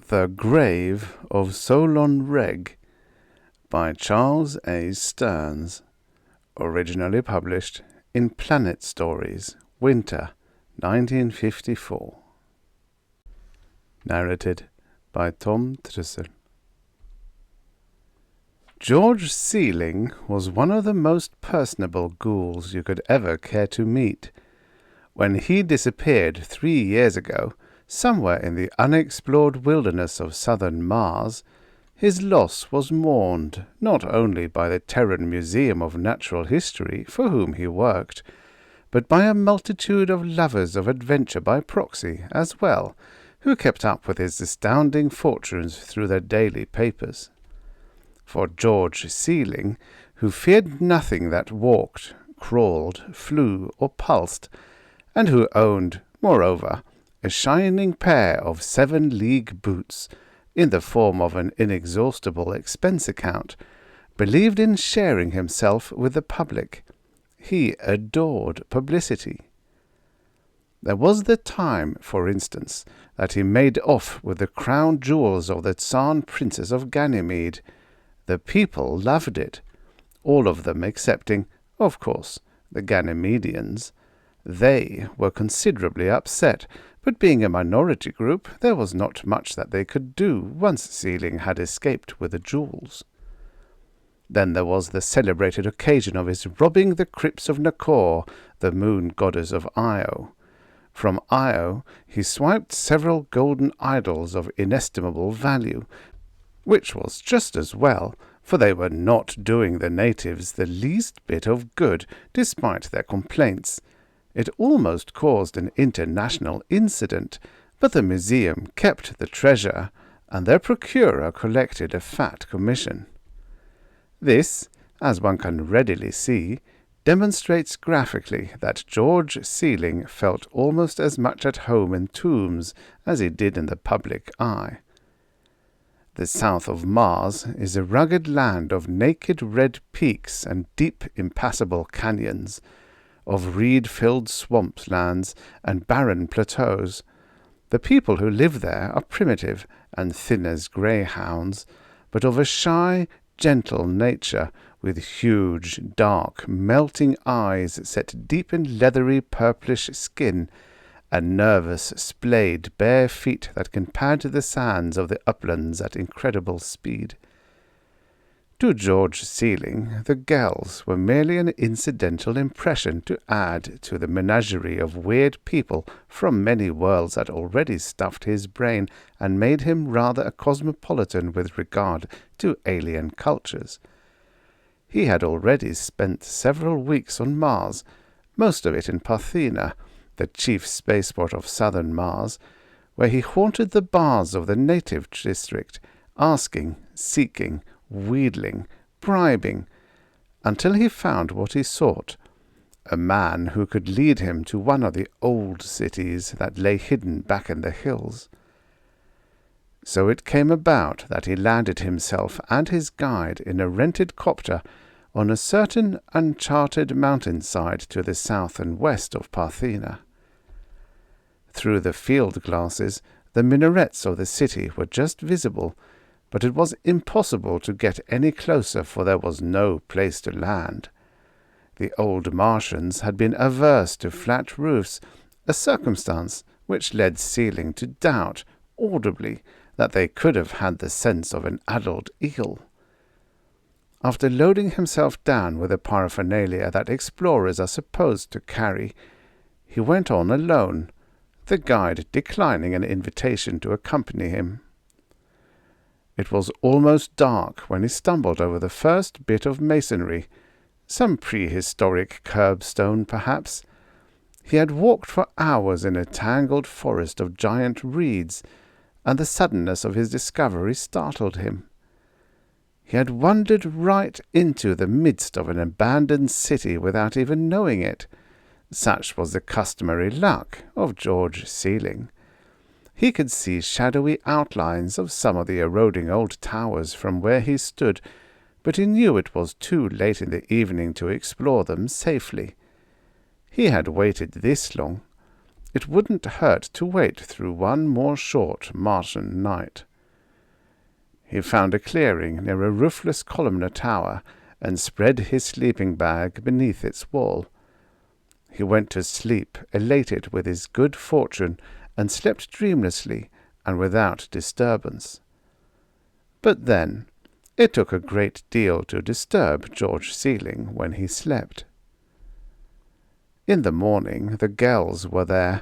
The Grave of Solon Regh by Charles A. Stearns, originally published in Planet Stories, Winter, 1954. Narrated by Tom Trussel. George Seeling was one of the most personable ghouls you could ever care to meet. When he disappeared 3 years ago, somewhere in the unexplored wilderness of southern Mars, his loss was mourned not only by the Terran Museum of Natural History, for whom he worked, but by a multitude of lovers of adventure by proxy as well, who kept up with his astounding fortunes through their daily papers. For George Seeling, who feared nothing that walked, crawled, flew, or pulsed, and who owned, moreover, a shining pair of 7-league boots, in the form of an inexhaustible expense account, believed in sharing himself with the public. He adored publicity. There was the time, for instance, that he made off with the crown jewels of the Tsar Princess of Ganymede. The people loved it, all of them excepting, of course, the Ganymedians. They were considerably upset, but being a minority group, there was not much that they could do once Seeling had escaped with the jewels. Then there was the celebrated occasion of his robbing the crypts of Nakor, the moon goddess of Io. From Io he swiped several golden idols of inestimable value, which was just as well, for they were not doing the natives the least bit of good, despite their complaints. It almost caused an international incident, but the museum kept the treasure, and their procurer collected a fat commission. This, as one can readily see, demonstrates graphically that George Seeling felt almost as much at home in tombs as he did in the public eye. The south of Mars is a rugged land of naked red peaks and deep impassable canyons, of reed-filled swamplands and barren plateaus. The people who live there are primitive and thin as greyhounds, but of a shy, gentle nature, with huge, dark, melting eyes set deep in leathery purplish skin, and nervous, splayed, bare feet that can pad the sands of the uplands at incredible speed. To George Seeling, the Ghels were merely an incidental impression to add to the menagerie of weird people from many worlds that already stuffed his brain and made him rather a cosmopolitan with regard to alien cultures. He had already spent several weeks on Mars, most of it in Parthena, the chief spaceport of southern Mars, where he haunted the bars of the native district, asking, seeking, wheedling, bribing, until he found what he sought, a man who could lead him to one of the old cities that lay hidden back in the hills. So it came about that he landed himself and his guide in a rented copter on a certain uncharted mountainside to the south and west of Parthena. Through the field glasses, the minarets of the city were just visible, but it was impossible to get any closer, for there was no place to land. The old Martians had been averse to flat roofs, a circumstance which led Seeling to doubt, audibly, that they could have had the sense of an adult eel. After loading himself down with the paraphernalia that explorers are supposed to carry, he went on alone, the guide declining an invitation to accompany him. It was almost dark when he stumbled over the first bit of masonry, some prehistoric curbstone perhaps. He had walked for hours in a tangled forest of giant reeds, and the suddenness of his discovery startled him. He had wandered right into the midst of an abandoned city without even knowing it. Such was the customary luck of George Seeling. He could see shadowy outlines of some of the eroding old towers from where he stood, but he knew it was too late in the evening to explore them safely. He had waited this long. It wouldn't hurt to wait through one more short Martian night. He found a clearing near a roofless columnar tower and spread his sleeping bag beneath its wall. He went to sleep, elated with his good fortune, and slept dreamlessly and without disturbance. But then, it took a great deal to disturb George Seeling when he slept. In the morning the Ghels were there.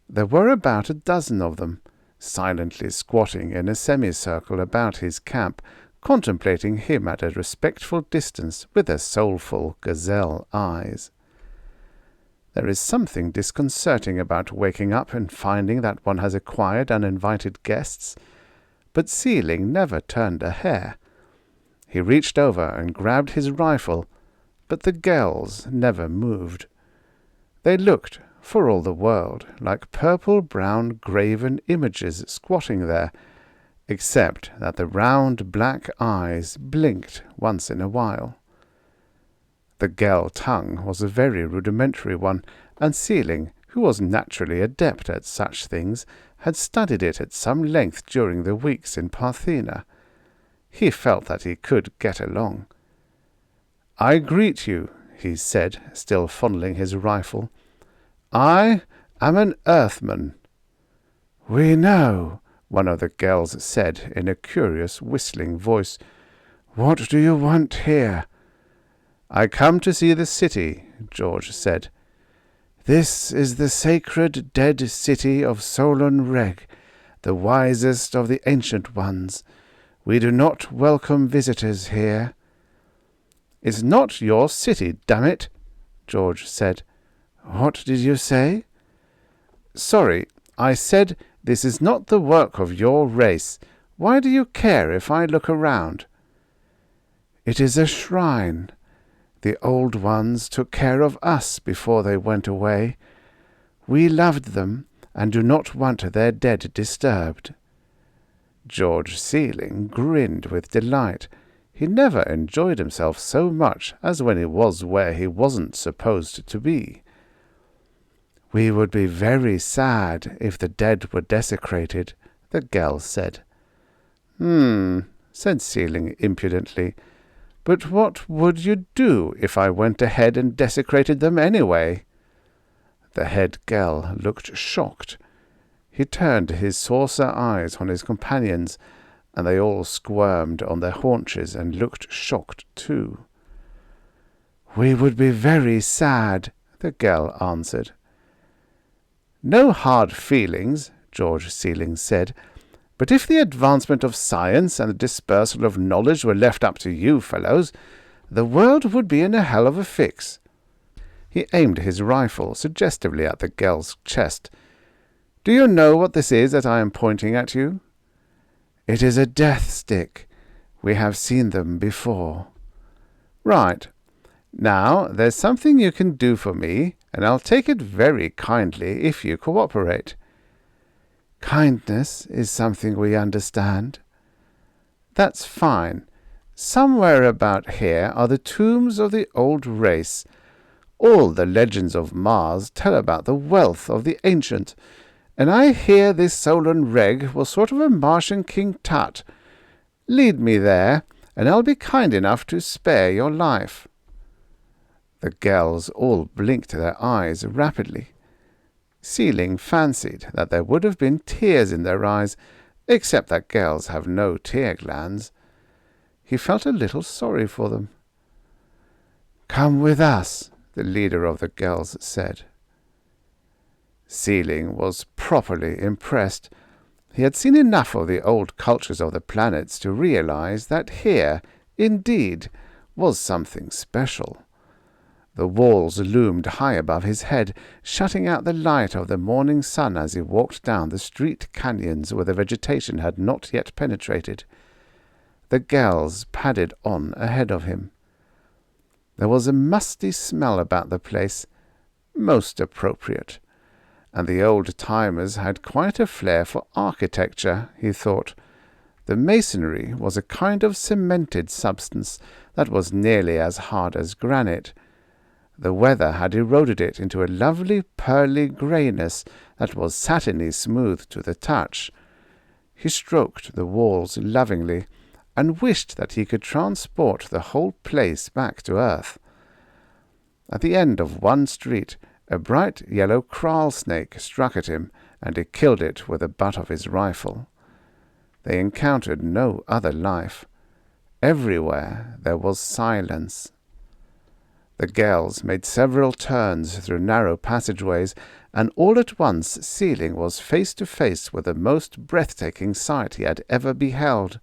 There were about a dozen of them, silently squatting in a semicircle about his camp, contemplating him at a respectful distance with their soulful gazelle eyes. There is something disconcerting about waking up and finding that one has acquired uninvited guests, but Seeling never turned a hair. He reached over and grabbed his rifle, but the Ghels never moved. They looked, for all the world, like purple-brown graven images squatting there, except that the round black eyes blinked once in a while. The Ghel tongue was a very rudimentary one, and Seeling, who was naturally adept at such things, had studied it at some length during the weeks in Parthena. He felt that he could get along. "I greet you," he said, still fondling his rifle. "I am an earthman." "We know," one of the Ghels said in a curious whistling voice. "What do you want here?" "I come to see the city," George said. "This is the sacred dead city of Solon Regh, the wisest of the ancient ones. We do not welcome visitors here." "It's not your city, damn it," George said. "What did you say?" "Sorry, I said this is not the work of your race. Why do you care if I look around?" "It is a shrine. The old ones took care of us before they went away. We loved them and do not want their dead disturbed." George Seeling grinned with delight. He never enjoyed himself so much as when he was where he wasn't supposed to be. "We would be very sad if the dead were desecrated," the Ghel said. Said Seeling impudently. "But what would you do if I went ahead and desecrated them anyway?" The head Ghel looked shocked. He turned his saucer eyes on his companions, and they all squirmed on their haunches and looked shocked too. "We would be very sad," the Ghel answered. "No hard feelings," George Seeling said. "But if the advancement of science and the dispersal of knowledge were left up to you fellows, the world would be in a hell of a fix." He aimed his rifle suggestively at the Ghel's chest. "Do you know what this is that I am pointing at you?" "It is a death stick. We have seen them before." "Right. Now, there's something you can do for me, and I'll take it very kindly if you cooperate." "Kindness is something we understand." "That's fine. Somewhere about here are the tombs of the old race. All the legends of Mars tell about the wealth of the ancient, and I hear this Solon Regh was sort of a Martian King Tut. Lead me there, and I'll be kind enough to spare your life." The Ghels all blinked their eyes rapidly. Seeling fancied that there would have been tears in their eyes, except that Ghels have no tear glands. He felt a little sorry for them. "Come with us," the leader of the Ghels said. Seeling was properly impressed. He had seen enough of the old cultures of the planets to realize that here, indeed, was something special. The walls loomed high above his head, shutting out the light of the morning sun as he walked down the street canyons where the vegetation had not yet penetrated. The Ghels padded on ahead of him. There was a musty smell about the place, most appropriate, and the old-timers had quite a flair for architecture, he thought. The masonry was a kind of cemented substance that was nearly as hard as granite. The weather had eroded it into a lovely pearly greyness that was satiny smooth to the touch. He stroked the walls lovingly, and wished that he could transport the whole place back to earth. At the end of one street, a bright yellow kraal snake struck at him, and he killed it with the butt of his rifle. They encountered no other life. Everywhere there was silence. The Ghels made several turns through narrow passageways, and all at once Seeling was face to face with the most breathtaking sight he had ever beheld.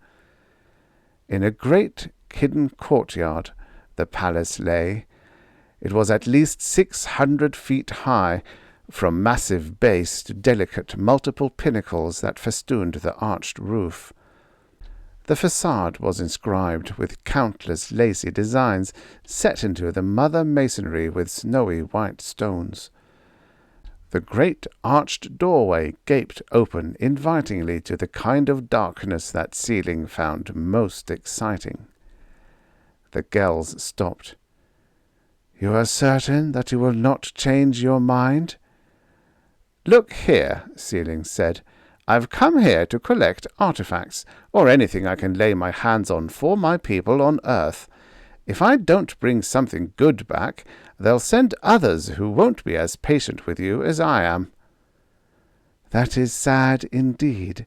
In a great hidden courtyard the palace lay. It was at least 600 feet high, from massive base to delicate multiple pinnacles that festooned the arched roof. The facade was inscribed with countless lacy designs set into the mother masonry with snowy white stones. The great arched doorway gaped open invitingly to the kind of darkness that Seeling found most exciting. The Ghels stopped. "You are certain that you will not change your mind?" "Look here," Seeling said. "I've come here to collect artifacts, or anything I can lay my hands on for my people on Earth. If I don't bring something good back, they'll send others who won't be as patient with you as I am." "That is sad indeed,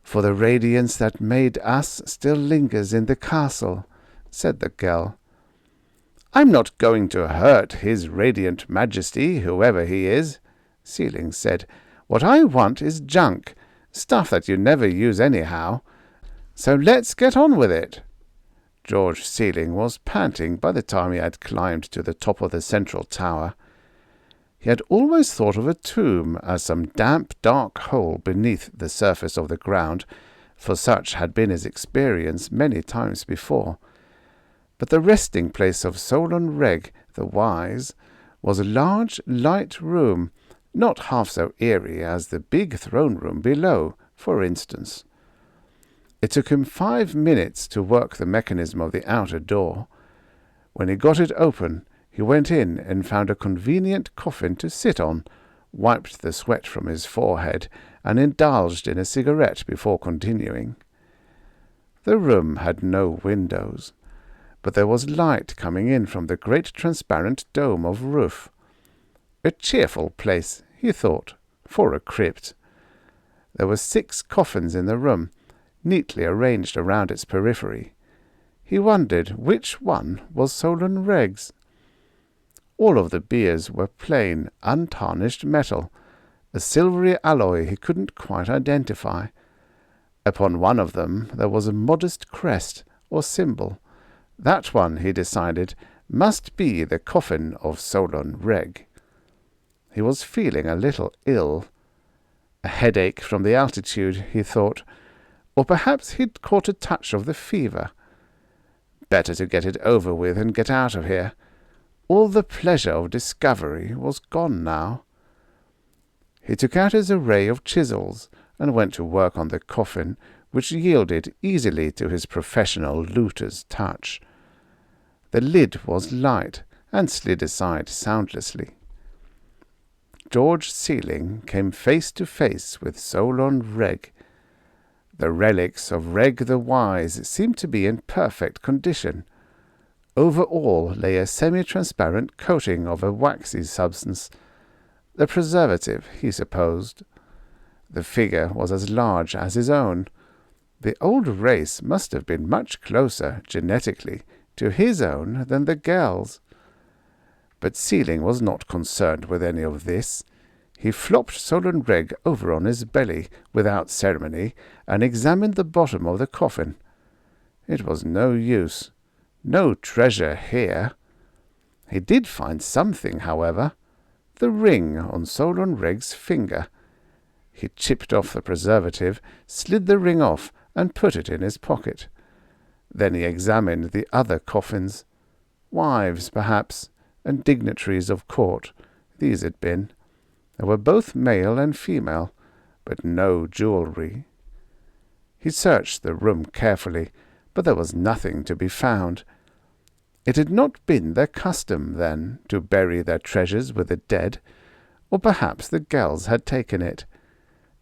for the radiance that made us still lingers in the castle," said the Ghel. "I'm not going to hurt his radiant majesty, whoever he is," Seeling said. "What I want is junk, stuff that you never use anyhow. So let's get on with it." George Seeling was panting by the time he had climbed to the top of the central tower. He had always thought of a tomb as some damp, dark hole beneath the surface of the ground, for such had been his experience many times before. But the resting place of Solon Regh the Wise was a large, light room, not half so eerie as the big throne room below, for instance. It took him 5 minutes to work the mechanism of the outer door. When he got it open, he went in and found a convenient coffin to sit on, wiped the sweat from his forehead, and indulged in a cigarette before continuing. The room had no windows, but there was light coming in from the great transparent dome of roof. A cheerful place, he thought, for a crypt. There were 6 coffins in the room, neatly arranged around its periphery. He wondered which one was Solon Regh's. All of the biers were plain, untarnished metal, a silvery alloy he couldn't quite identify. Upon one of them there was a modest crest or symbol. That one, he decided, must be the coffin of Solon Regh. He was feeling a little ill. A headache from the altitude, he thought, or perhaps he'd caught a touch of the fever. Better to get it over with and get out of here. All the pleasure of discovery was gone now. He took out his array of chisels and went to work on the coffin, which yielded easily to his professional looter's touch. The lid was light and slid aside soundlessly. George Seeling came face to face with Solon Regh. The relics of Regh the Wise seemed to be in perfect condition. Over all lay a semi-transparent coating of a waxy substance, the preservative, he supposed. The figure was as large as his own. The old race must have been much closer, genetically, to his own than the Ghels. But Seeling was not concerned with any of this. He flopped Solon Regh over on his belly without ceremony and examined the bottom of the coffin. It was no use. No treasure here. He did find something, however. The ring on Solon Regh's finger. He chipped off the preservative, slid the ring off, and put it in his pocket. Then he examined the other coffins. Wives, perhaps, and dignitaries of court, these had been. There were both male and female, but no jewelry. He searched the room carefully, but there was nothing to be found. It had not been their custom, then, to bury their treasures with the dead, or perhaps the Ghels had taken it.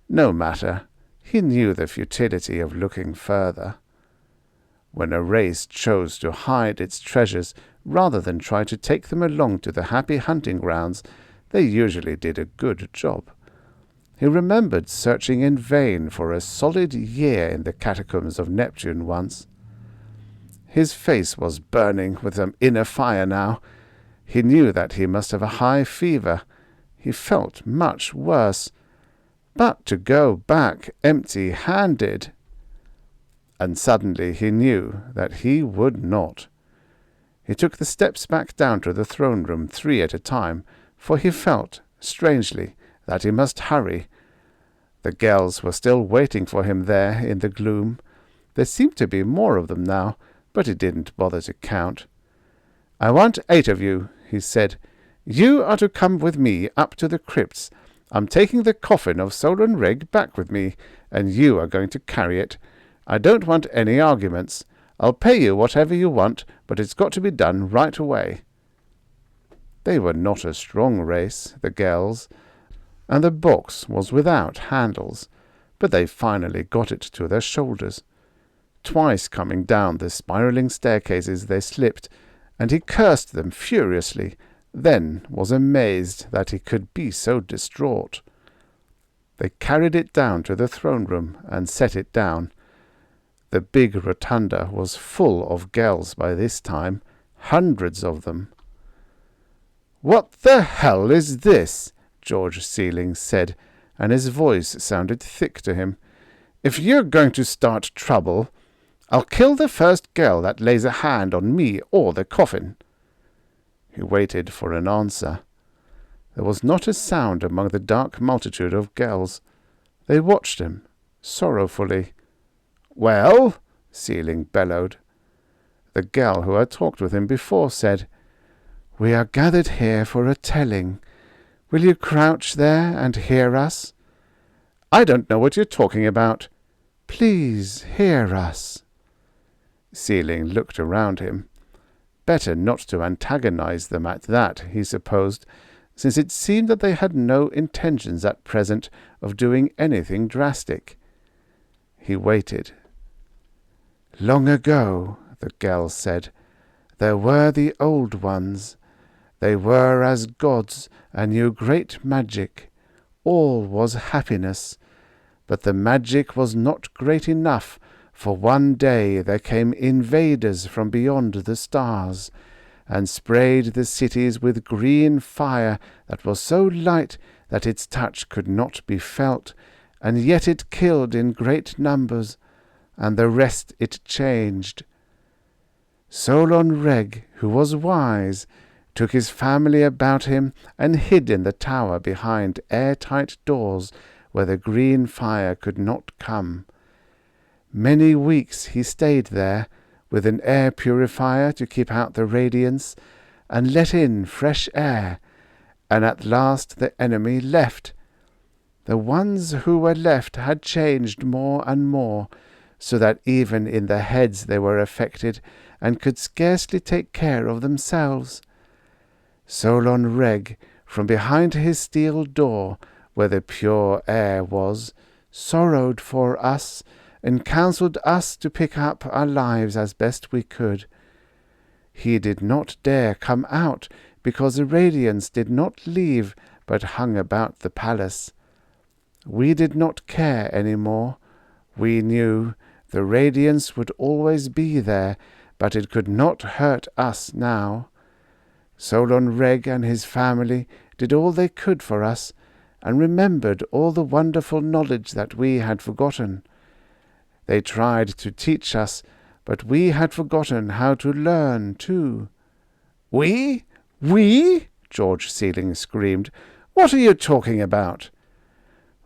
No matter. He knew the futility of looking further. When a race chose to hide its treasures rather than try to take them along to the happy hunting grounds, they usually did a good job. He remembered searching in vain for a solid year in the catacombs of Neptune once. His face was burning with some inner fire now. He knew that he must have a high fever. He felt much worse. But to go back empty-handed... And suddenly he knew that he would not. He took the steps back down to the throne room 3 at a time, for he felt, strangely, that he must hurry. The Ghels were still waiting for him there in the gloom. There seemed to be more of them now, but he didn't bother to count. "I want 8 of you," he said. "You are to come with me up to the crypts. I'm taking the coffin of Solon Regh back with me, and you are going to carry it. I don't want any arguments. I'll pay you whatever you want, but it's got to be done right away." They were not a strong race, the Ghels, and the box was without handles, but they finally got it to their shoulders. Twice coming down the spiralling staircases they slipped, and he cursed them furiously, then was amazed that he could be so distraught. They carried it down to the throne room and set it down. The big rotunda was full of Ghels by this time, hundreds of them. "What the hell is this?" George Seeling said, and his voice sounded thick to him. "If you're going to start trouble, I'll kill the first Ghel that lays a hand on me or the coffin." He waited for an answer. There was not a sound among the dark multitude of Ghels. They watched him, sorrowfully. "Well?" Seeling bellowed. The Ghel who had talked with him before said, "We are gathered here for a telling. Will you crouch there and hear us?" "I don't know what you're talking about." "Please hear us." Seeling looked around him. Better not to antagonize them at that, he supposed, since it seemed that they had no intentions at present of doing anything drastic. He waited. "Long ago," the Ghel said, "there were the Old Ones. They were as gods and knew great magic. All was happiness. But the magic was not great enough, for one day there came invaders from beyond the stars, and sprayed the cities with green fire that was so light that its touch could not be felt, and yet it killed in great numbers, and the rest it changed. Solon Regh, who was wise, took his family about him and hid in the tower behind airtight doors where the green fire could not come. Many weeks he stayed there, with an air purifier to keep out the radiance, and let in fresh air, and at last the enemy left. The ones who were left had changed more and more, so that even in their heads they were affected, and could scarcely take care of themselves. Solon Regh, from behind his steel door, where the pure air was, sorrowed for us, and counselled us to pick up our lives as best we could. He did not dare come out, because the radiance did not leave, but hung about the palace. We did not care any more. We knew the radiance would always be there, but it could not hurt us now. Solon Regh and his family did all they could for us, and remembered all the wonderful knowledge that we had forgotten. They tried to teach us, but we had forgotten how to learn too. "We? We?" George Seeling screamed. "What are you talking about?"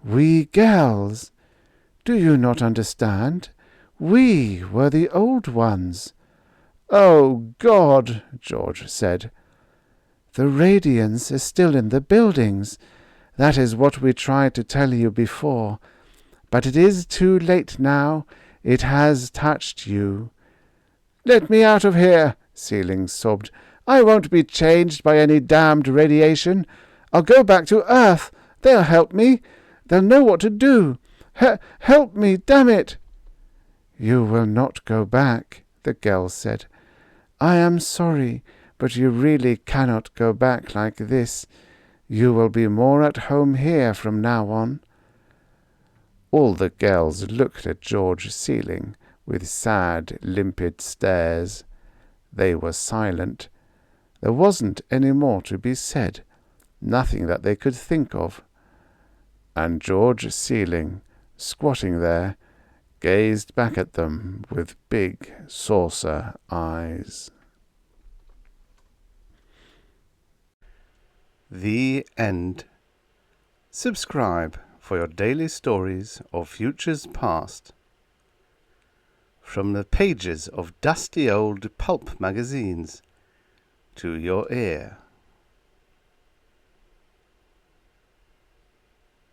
"We Ghels. Do you not understand? We were the Old Ones." "Oh, God!" George said. "The radiance is still in the buildings. That is what we tried to tell you before. But it is too late now. It has touched you." "Let me out of here," Seeling sobbed. "I won't be changed by any damned radiation. I'll go back to Earth. They'll help me. They'll know what to do. Help me, damn it!" "You will not go back," the Ghels said. "I am sorry, but you really cannot go back like this. You will be more at home here from now on." All the Ghels looked at George Seeling with sad, limpid stares. They were silent. There wasn't any more to be said, nothing that they could think of. And George Seeling, squatting there, gazed back at them with big saucer eyes. The end. Subscribe for your daily stories of futures past. From the pages of dusty old pulp magazines to your ear.